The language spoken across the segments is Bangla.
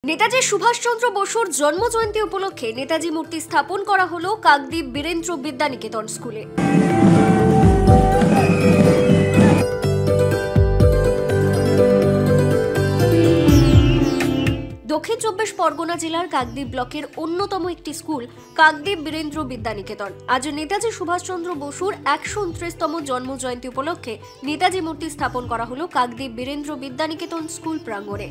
নেতাজি সুভাষচন্দ্র বসুর জন্মজয়ন্তী উপলক্ষে নেতাজি মূর্তি স্থাপন করা হলো কাকদ্বীপ বীরেন্দ্র বিদ্যানিকেতন স্কুলে। দক্ষিণ চব্বিশ পরগনা জেলার কাকদ্বীপ ব্লকের অন্যতম একটি স্কুল কাকদ্বীপ বীরেন্দ্র বিদ্যানিকেতন আজ নেতাজি সুভাষচন্দ্র বসুর 129তম জন্মজয়ন্তী উপলক্ষে নেতাজি মূর্তি স্থাপন করা হলো কাকদ্বীপ বীরেন্দ্র বিদ্যানিকেতন স্কুল প্রাঙ্গণে।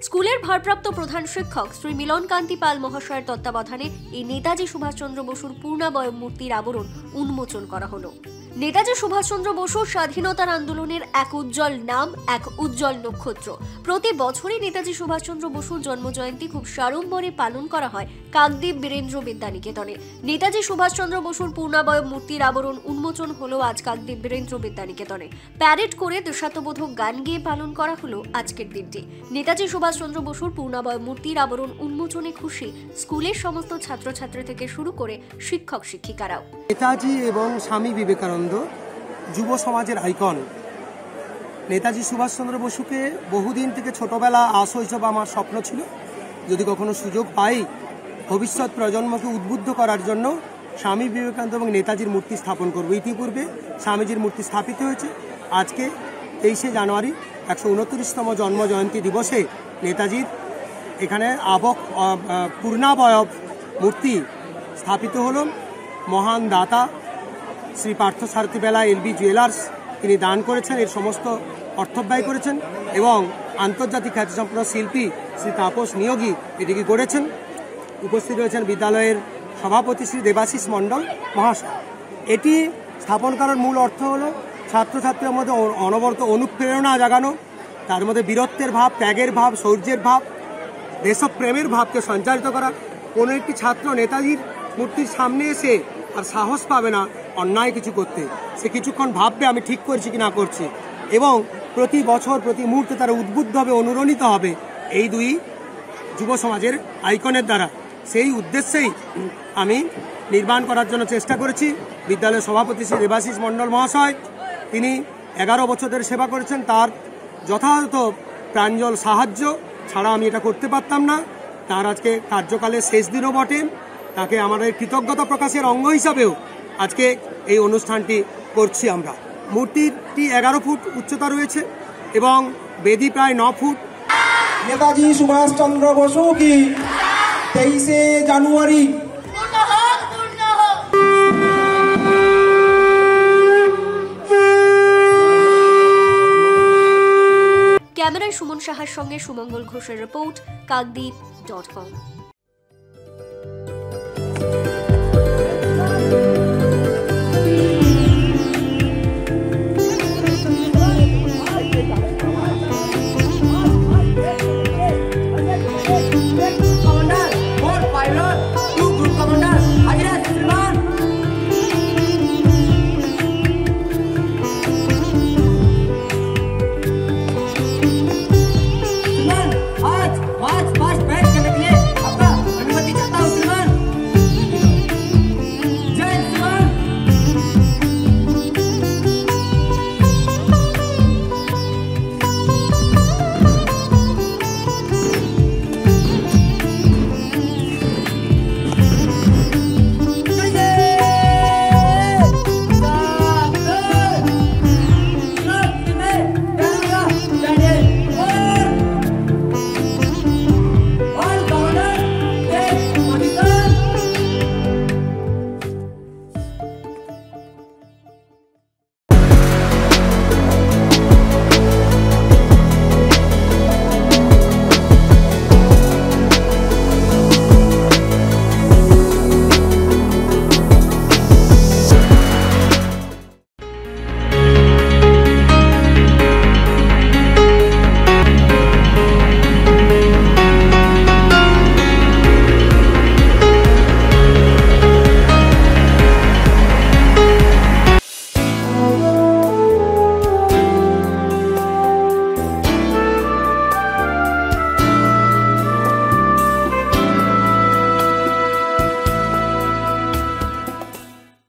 স্কুলের ভারপ্রাপ্ত প্রধান শিক্ষক শ্রী মিলন কান্তি পাল মহাশয়ের তত্ত্বাবধানে এই নেতাজি সুভাষচন্দ্র বসুর পূর্ণাবয়ব মূর্তির আবরণ উন্মোচন করা হলো। নেতাজি সুভাষচন্দ্র বসুর স্বাধীনতার আন্দোলনের এক উজ্জ্বল নাম, এক উজ্জ্বল নক্ষত্র। প্রতি বছরই নেতাজি সুভাষচন্দ্র বসুর জন্মজয়ন্তী খুব সাড়ম্বরে পালন করা হয় কাকদ্বীপ বীরেন্দ্র বিদ্যানিকেতনে। নেতাজি সুভাষচন্দ্র বসুর পূর্ণাবয়ব মূর্তির আবরণ উন্মোচন হলো আজ কাকদ্বীপ বীরেন্দ্র বিদ্যানিকেতনে। প্যারেড করে দেশাত্মবোধক গান গেয়ে পালন করা হলো আজকের দিনটি। নেতাজি সুভাষচন্দ্র বসুর পূর্ণাবয়ব মূর্তির আবরণ উন্মোচনে খুশি স্কুলের সমস্ত ছাত্রছাত্রী থেকে শুরু করে শিক্ষক শিক্ষিকারাও। নেতাজি এবং স্বামী বিবেকানন্দ যুব সমাজের আইকন। নেতাজি সুভাষচন্দ্র বসুকে বহুদিন থেকে ছোটবেলা শৈশব আমার স্বপ্ন ছিল, যদি কখনো সুযোগ পাই ভবিষ্যৎ প্রজন্মকে উদ্বুদ্ধ করার জন্য স্বামী বিবেকানন্দ এবং নেতাজির মূর্তি স্থাপন করব। ইতিপূর্বে স্বামীজির মূর্তি স্থাপিত হয়েছে। আজকে 23শে জানুয়ারি 129তম জন্মজয়ন্তী দিবসে নেতাজির এখানে পূর্ণাবয়ব মূর্তি স্থাপিত হলো। মহান দাতা শ্রী পার্থসারথী বেলা এলবি জুয়েলার্স তিনি দান করেছেন, এর সমস্ত অর্থব্যয় করেছেন এবং আন্তর্জাতিক খ্যাতিসম্পন্ন শিল্পী শ্রী তাপস নিয়োগী এটিকে গড়েছেন। উপস্থিত রয়েছেন বিদ্যালয়ের সভাপতি শ্রী দেবাশিস মণ্ডল মহাশয়। এটি স্থাপন করার মূল অর্থ হলো ছাত্রছাত্রীদের মধ্যে অনবরত অনুপ্রেরণা জাগানো, তার মধ্যে বীরত্বের ভাব, ত্যাগের ভাব, শৌর্যের ভাব, দেশপ্রেমের ভাবকে সঞ্চারিত করা। কোনো একটি ছাত্র নেতাজির মূর্তির সামনে এসে আর সাহস পাবে না অন্যায় কিছু করতে, সে কিছুক্ষণ ভাববে আমি ঠিক করছি কি না করছি, এবং প্রতি বছর প্রতি মুহূর্তে তারা উদ্বুদ্ধ হবে, অনুরণিত হবে এই দুই যুব সমাজের আইকনের দ্বারা। সেই উদ্দেশ্যেই আমি নির্মাণ করার জন্য চেষ্টা করেছি। বিদ্যালয়ের সভাপতি শ্রী দেবাশিস মণ্ডল মহাশয় তিনি 11 বছর ধরে সেবা করেছেন, তার যথাযথ প্রাঞ্জল সাহায্য ছাড়া আমি এটা করতে পারতাম না। তার আজকে কার্যকালের শেষ দিনও বটে, তাকে আমাদের কৃতজ্ঞতা প্রকাশের অঙ্গ হিসাবেও আজকে এই অনুষ্ঠানটি করছি আমরা। মূর্তিটি 11 ফুট উচ্চতা রয়েছে এবং বেদি প্রায় 9 ফুট। নেতাজি সুভাষচন্দ্র বসু কি 23শে জানুয়ারি। ক্যামেরায় সুমন সাহার সঙ্গে সুমঙ্গল ঘোষের রিপোর্ট, কাকদ্বীপ.com।